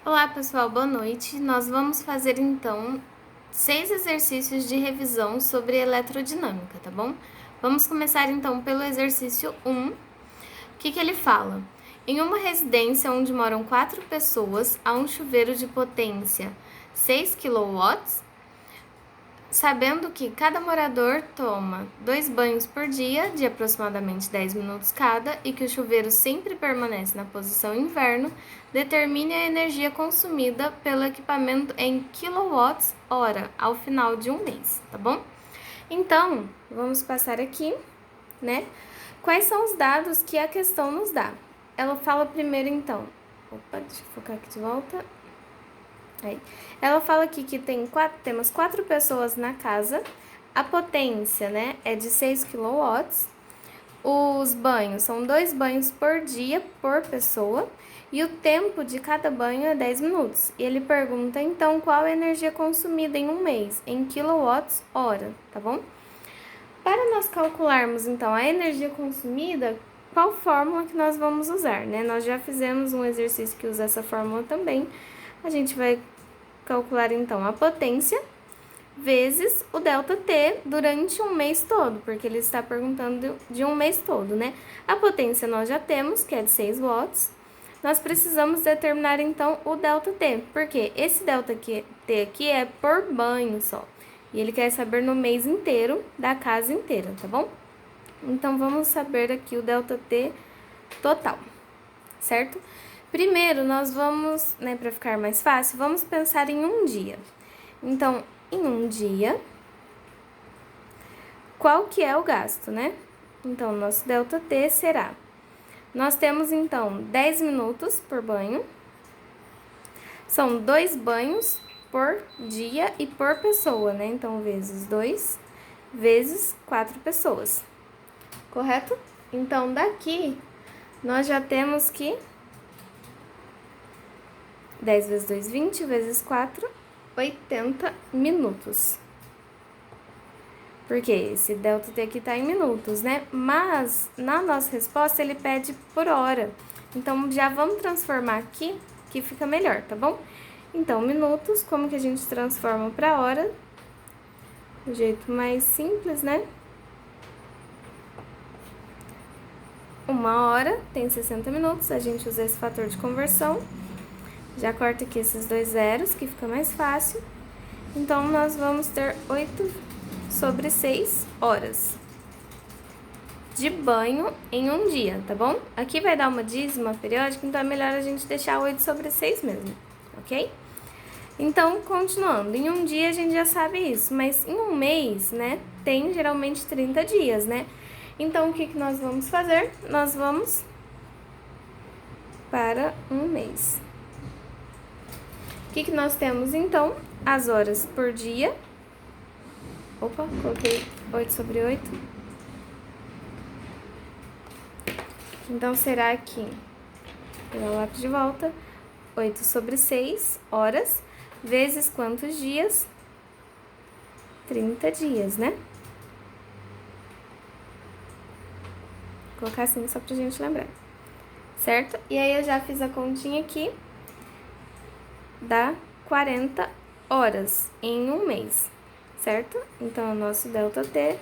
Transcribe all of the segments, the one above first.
Olá, pessoal, boa noite. Nós vamos fazer então 6 exercícios de revisão sobre eletrodinâmica, tá bom? Vamos começar então pelo exercício 1. O que ele fala? Em uma residência onde moram 4 pessoas, há um chuveiro de potência 6 kW, sabendo que cada morador toma 2 banhos por dia, de aproximadamente 10 minutos cada, e que o chuveiro sempre permanece na posição inverno, determine a energia consumida pelo equipamento em kWh ao final de um mês, tá bom? Então, vamos passar aqui, né? Quais são os dados que a questão nos dá? Ela fala primeiro, então... Opa, deixa eu focar aqui de volta. Aí. Ela fala aqui que temos 4 pessoas na casa, a potência, né, é de 6 kW, os banhos são 2 banhos por dia por pessoa, e o tempo de cada banho é 10 minutos. E ele pergunta, então, qual a energia consumida em um mês, em kWh, tá bom? Para nós calcularmos, então, a energia consumida, qual fórmula que nós vamos usar, né? Nós já fizemos um exercício que usa essa fórmula também. A gente vai calcular, então, a potência vezes o ΔT durante um mês todo, porque ele está perguntando de um mês todo, né? A potência nós já temos, que é de 6 watts. Nós precisamos determinar, então, o ΔT, porque esse ΔT aqui é por banho só. E ele quer saber no mês inteiro, da casa inteira, tá bom? Então, vamos saber aqui o ΔT total, certo? Primeiro, nós vamos, né, para ficar mais fácil, vamos pensar em um dia. Então, em um dia, qual que é o gasto, né? Então, nosso ΔT será... Nós temos, então, 10 minutos por banho. São 2 banhos por dia e por pessoa, né? Então, vezes 2, vezes 4 pessoas. Correto? Então, daqui, nós já temos que... 10 vezes 2, 20, vezes 4, 80 minutos. Porque esse ΔT aqui tá em minutos, né? Mas, na nossa resposta, ele pede por hora. Então, já vamos transformar aqui, que fica melhor, tá bom? Então, minutos, como que a gente transforma para hora? Do jeito mais simples, né? 1 hora tem 60 minutos, a gente usa esse fator de conversão. Já corta aqui esses 2 zeros, que fica mais fácil. Então, nós vamos ter 8 sobre 6 horas de banho em um dia, tá bom? Aqui vai dar uma dízima periódica, então é melhor a gente deixar 8 sobre 6 mesmo, ok? Então, continuando, em um dia a gente já sabe isso, mas em um mês, né, tem geralmente 30 dias, né? Então, o que nós vamos fazer? Nós vamos para um mês. O que nós temos, então? As horas por dia. Opa, coloquei 8 sobre 8. Então, será que... Vou pegar o lápis de volta. 8 sobre 6 horas, vezes quantos dias? 30 dias, né? Vou colocar assim só pra gente lembrar. Certo? E aí, eu já fiz a continha aqui. Dá 40 horas em um mês, certo? Então, o nosso ΔT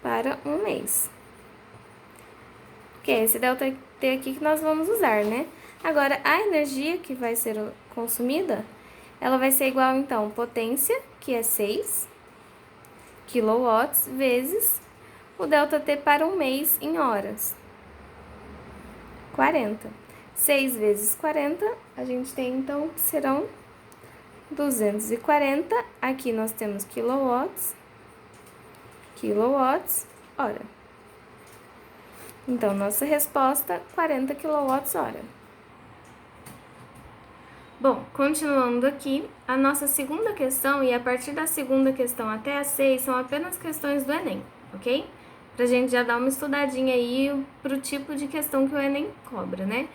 para um mês. Que é esse ΔT aqui que nós vamos usar, né? Agora, a energia que vai ser consumida, ela vai ser igual, então, potência, que é 6 kW, vezes o ΔT para um mês em horas. 40. 6 vezes 40, a gente tem, então, que serão 240. Aqui nós temos quilowatts, hora. Então, nossa resposta, 40 kWh. Bom, continuando aqui, a nossa segunda questão, e a partir da segunda questão até a 6, são apenas questões do Enem, ok? Pra gente já dar uma estudadinha aí pro tipo de questão que o Enem cobra, né?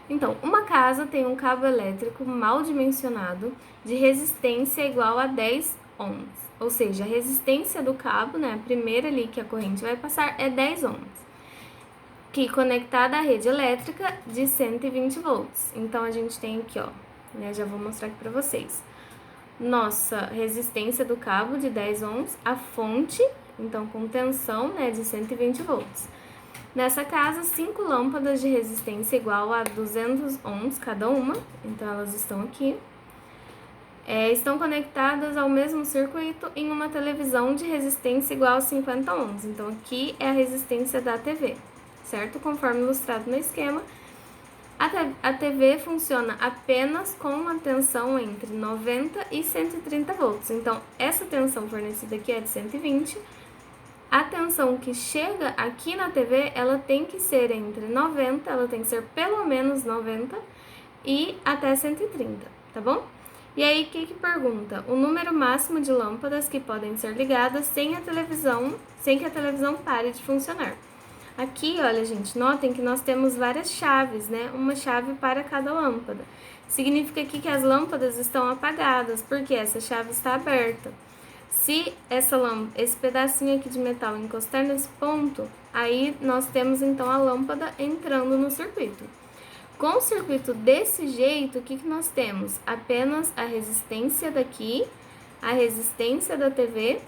Então, uma casa tem um cabo elétrico mal dimensionado de resistência igual a 10 ohms. Ou seja, a resistência do cabo, né, a primeira ali que a corrente vai passar é 10 ohms. Que conectada à rede elétrica de 120 volts. Então, a gente tem aqui, ó, né? Já vou mostrar aqui para vocês. Nossa resistência do cabo de 10 ohms, a fonte, então com tensão, né, de 120 volts. Nessa casa, 5 lâmpadas de resistência igual a 200 ohms cada uma, então elas estão aqui. Estão conectadas ao mesmo circuito em uma televisão de resistência igual a 50 ohms. Então, aqui é a resistência da TV, certo? Conforme ilustrado no esquema, a TV funciona apenas com uma tensão entre 90 e 130 volts. Então, essa tensão fornecida aqui é de 120. A tensão que chega aqui na TV, ela tem que ser entre 90, ela tem que ser pelo menos 90 e até 130, tá bom? E aí, o que pergunta? O número máximo de lâmpadas que podem ser ligadas sem que a televisão pare de funcionar. Aqui, olha, gente, notem que nós temos várias chaves, né? Uma chave para cada lâmpada. Significa aqui que as lâmpadas estão apagadas, porque essa chave está aberta. Se esse pedacinho aqui de metal encostar nesse ponto, aí nós temos então a lâmpada entrando no circuito. Com o circuito desse jeito, o que nós temos? Apenas a resistência daqui, a resistência da TV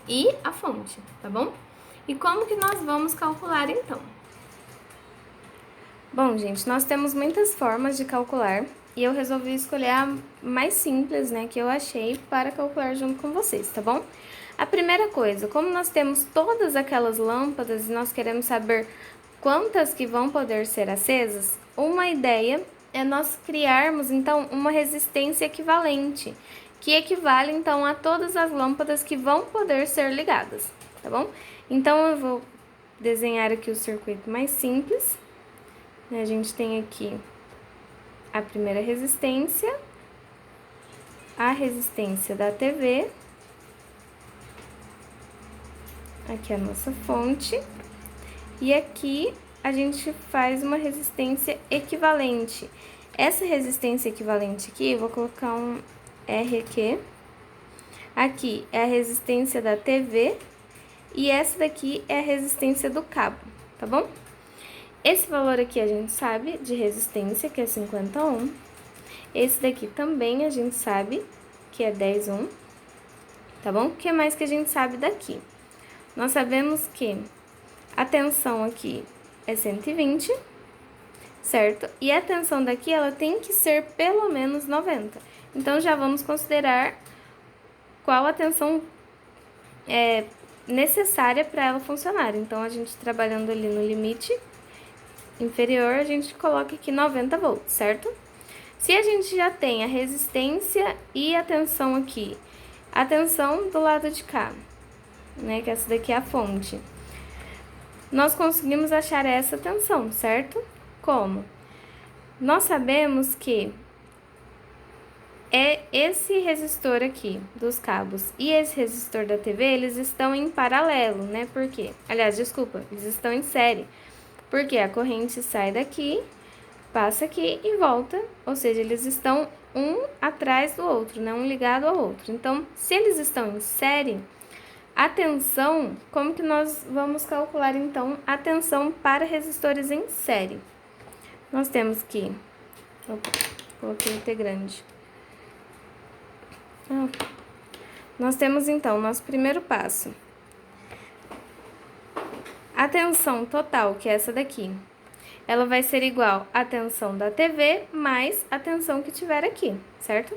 e a fonte, tá bom? E como que nós vamos calcular então? Bom, gente, nós temos muitas formas de calcular e eu resolvi escolher a mais simples, né, que eu achei para calcular junto com vocês, tá bom? A primeira coisa, como nós temos todas aquelas lâmpadas e nós queremos saber quantas que vão poder ser acesas, uma ideia é nós criarmos, então, uma resistência equivalente, que equivale, então, a todas as lâmpadas que vão poder ser ligadas, tá bom? Então, eu vou desenhar aqui o circuito mais simples. A gente tem aqui a primeira resistência, a resistência da TV, aqui a nossa fonte, e aqui a gente faz uma resistência equivalente. Essa resistência equivalente aqui, eu vou colocar um R aqui. Aqui é a resistência da TV e essa daqui é a resistência do cabo, tá bom? Esse valor aqui a gente sabe de resistência, que é 50 ohm. Esse daqui também a gente sabe que é 10 ohm, tá bom? O que mais que a gente sabe daqui? Nós sabemos que a tensão aqui é 120, certo? E a tensão daqui, ela tem que ser pelo menos 90. Então, já vamos considerar qual a tensão necessária para ela funcionar. Então, a gente trabalhando ali no limite inferior, a gente coloca aqui 90 volts, certo? Se a gente já tem a resistência e a tensão aqui, a tensão do lado de cá, né, que essa daqui é a fonte, nós conseguimos achar essa tensão, certo? Como? Nós sabemos que é esse resistor aqui dos cabos e esse resistor da TV, eles estão em paralelo, né? Por quê? Aliás, desculpa, eles estão em série. Porque a corrente sai daqui, passa aqui e volta, ou seja, eles estão um atrás do outro, né? Um ligado ao outro. Então, se eles estão em série, a tensão, como que nós vamos calcular, então, a tensão para resistores em série? Nós temos que... Opa, coloquei o T grande. Nós temos, então, nosso primeiro passo. A tensão total, que é essa daqui, ela vai ser igual à tensão da TV mais a tensão que tiver aqui, certo?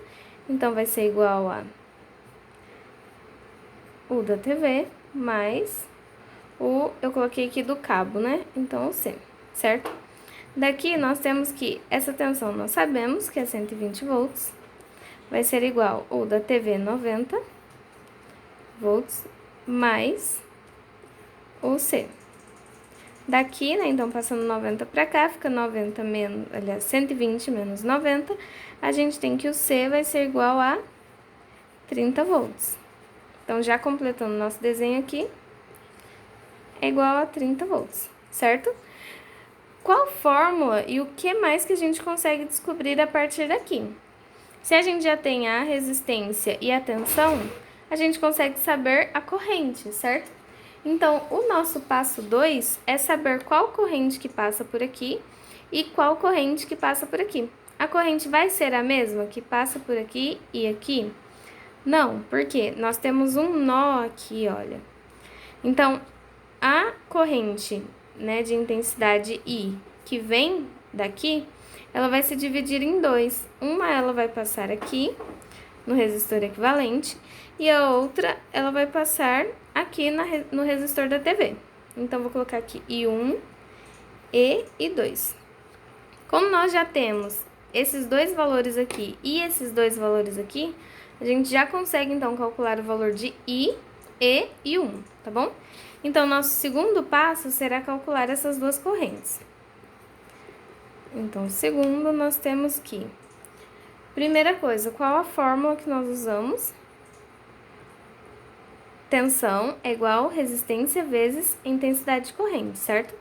Então, vai ser igual a o da TV mais o, eu coloquei aqui do cabo, né? Então, o C, certo? Daqui, nós temos que essa tensão nós sabemos que é 120 volts, vai ser igual o da TV 90 volts mais o C. Daqui, né, então, passando 90 para cá, fica 90 menos, aliás, 120 menos 90, a gente tem que o C vai ser igual a 30 volts. Então, já completando nosso desenho aqui, é igual a 30 volts, certo? Qual fórmula e o que mais que a gente consegue descobrir a partir daqui? Se a gente já tem a resistência e a tensão, a gente consegue saber a corrente, certo? Então, o nosso passo 2 é saber qual corrente que passa por aqui e qual corrente que passa por aqui. a corrente vai ser a mesma que passa por aqui e aqui? Não, porque nós temos um nó aqui, olha. Então, a corrente, né, de intensidade I que vem daqui, ela vai se dividir em dois. Uma ela vai passar aqui no resistor equivalente e a outra ela vai passar aqui no resistor da TV. Então, vou colocar aqui I1 e I2. Como nós já temos esses dois valores aqui e esses dois valores aqui, a gente já consegue, então, calcular o valor de I e I1, tá bom? Então, nosso segundo passo será calcular essas duas correntes. Então, segundo, nós temos que... Primeira coisa, qual a fórmula que nós usamos? Tensão é igual resistência vezes intensidade de corrente, certo?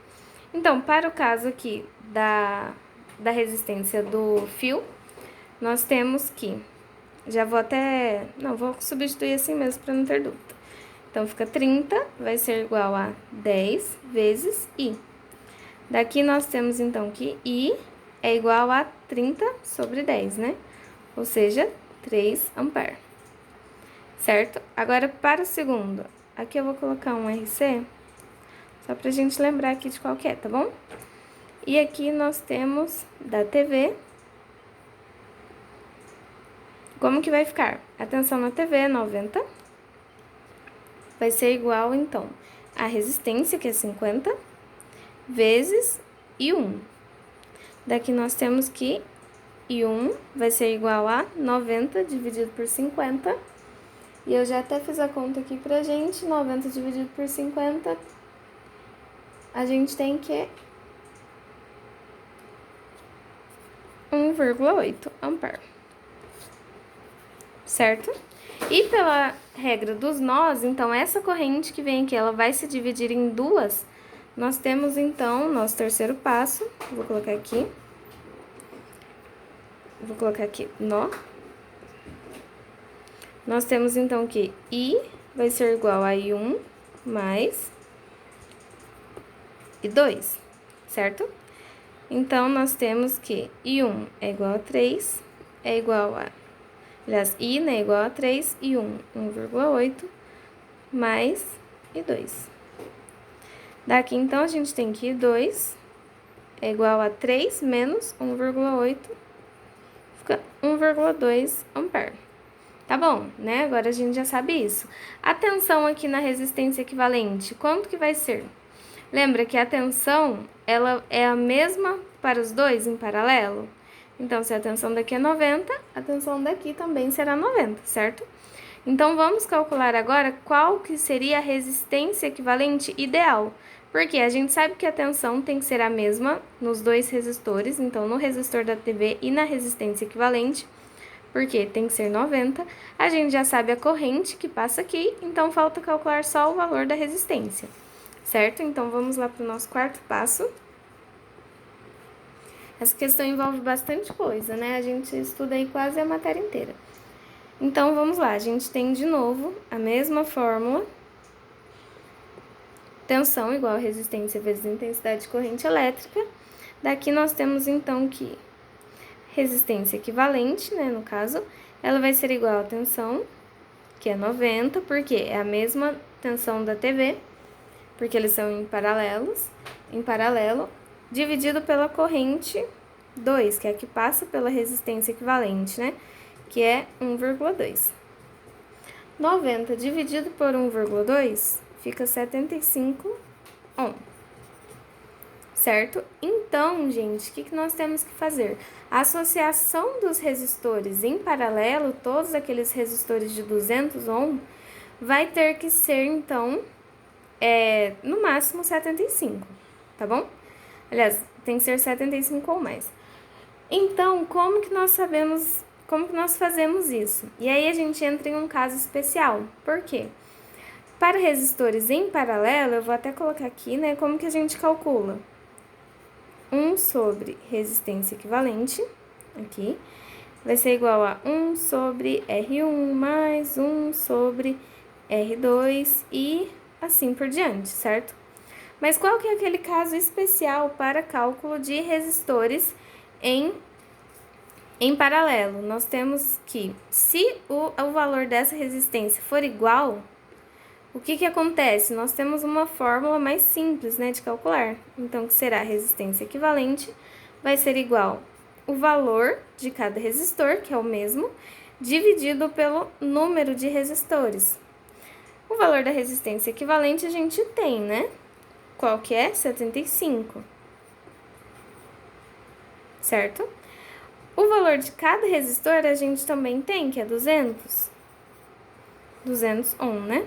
Então, para o caso aqui da resistência do fio, nós temos que... Já vou até... Não, vou substituir assim mesmo para não ter dúvida. Então, fica 30, vai ser igual a 10 vezes I. Daqui nós temos, então, que I é igual a 30 sobre 10, né? Ou seja, 3 ampere. Certo? Agora, para o segundo, aqui eu vou colocar um RC, só pra gente lembrar aqui de qual que é, tá bom? E aqui nós temos da TV. Como que vai ficar? A tensão na TV é 90. Vai ser igual, então, a resistência, que é 50, vezes I1. Daqui nós temos que I1 vai ser igual a 90 dividido por 50. E eu já até fiz a conta aqui pra gente. 90 dividido por 50, a gente tem que 1,8 ampere. Certo? E pela regra dos nós, então, essa corrente que vem aqui, ela vai se dividir em duas. Nós temos, então, nosso terceiro passo. Vou colocar aqui. Vou colocar aqui nó. Nós temos, então, que I vai ser igual a I1 mais I2, certo? Então, nós temos que I1 é igual a 3, é igual a... Aliás, I, né, é igual a 3, I1, 1,8, mais I2. Daqui, então, a gente tem que I2 é igual a 3 menos 1,8, fica 1,2 ampere. Tá bom, né? Agora a gente já sabe isso. A tensão aqui na resistência equivalente, quanto que vai ser? Lembra que a tensão, ela é a mesma para os dois em paralelo? Então, se a tensão daqui é 90, a tensão daqui também será 90, certo? Então, vamos calcular agora qual que seria a resistência equivalente ideal. Porque a gente sabe que a tensão tem que ser a mesma nos dois resistores, então no resistor da TV e na resistência equivalente, porque tem que ser 90. A gente já sabe a corrente que passa aqui, então falta calcular só o valor da resistência, certo? Então, vamos lá para o nosso quarto passo. Essa questão envolve bastante coisa, né? A gente estuda aí quase a matéria inteira. Então, vamos lá. A gente tem, de novo, a mesma fórmula. Tensão igual a resistência vezes intensidade de corrente elétrica. Daqui nós temos, então, que resistência equivalente, né? No caso, ela vai ser igual a tensão, que é 90, porque é a mesma tensão da TV, porque eles são em paralelo, dividido pela corrente 2, que é a que passa pela resistência equivalente, né? Que é 1,2. 90 dividido por 1,2 fica 75 ohm. Certo? Então, gente, o que nós temos que fazer? A associação dos resistores em paralelo, todos aqueles resistores de 200 ohm, vai ter que ser, então, no máximo 75, tá bom? Aliás, tem que ser 75 ou mais. Então, como que nós fazemos isso? E aí a gente entra em um caso especial. Por quê? Para resistores em paralelo, eu vou até colocar aqui, né, como que a gente calcula? 1 sobre resistência equivalente, aqui, vai ser igual a 1 sobre R1 mais 1 sobre R2 e assim por diante, certo? Mas qual que é aquele caso especial para cálculo de resistores em Em paralelo, nós temos que, se o valor dessa resistência for igual, o que acontece? Nós temos uma fórmula mais simples, né, de calcular. Então, que será a resistência equivalente, vai ser igual o valor de cada resistor, que é o mesmo, dividido pelo número de resistores. O valor da resistência equivalente a gente tem, né? Qual que é? 75. Certo? O valor de cada resistor a gente também tem, que é 200. 200 ohm, né?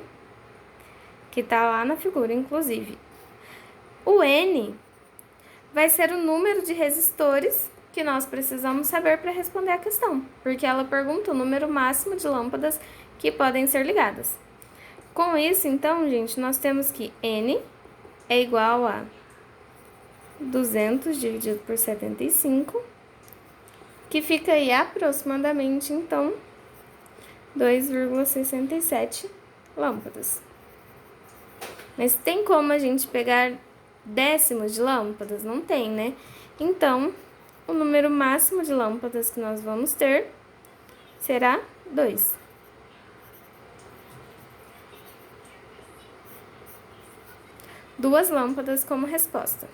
Que tá lá na figura, inclusive. O N vai ser o número de resistores que nós precisamos saber para responder a questão, porque ela pergunta o número máximo de lâmpadas que podem ser ligadas. Com isso, então, gente, nós temos que N é igual a 200 dividido por 75, que fica aí aproximadamente, então, 2,67 lâmpadas. Mas tem como a gente pegar décimos de lâmpadas? Não tem, né? Então, o número máximo de lâmpadas que nós vamos ter será 2. Duas lâmpadas como resposta.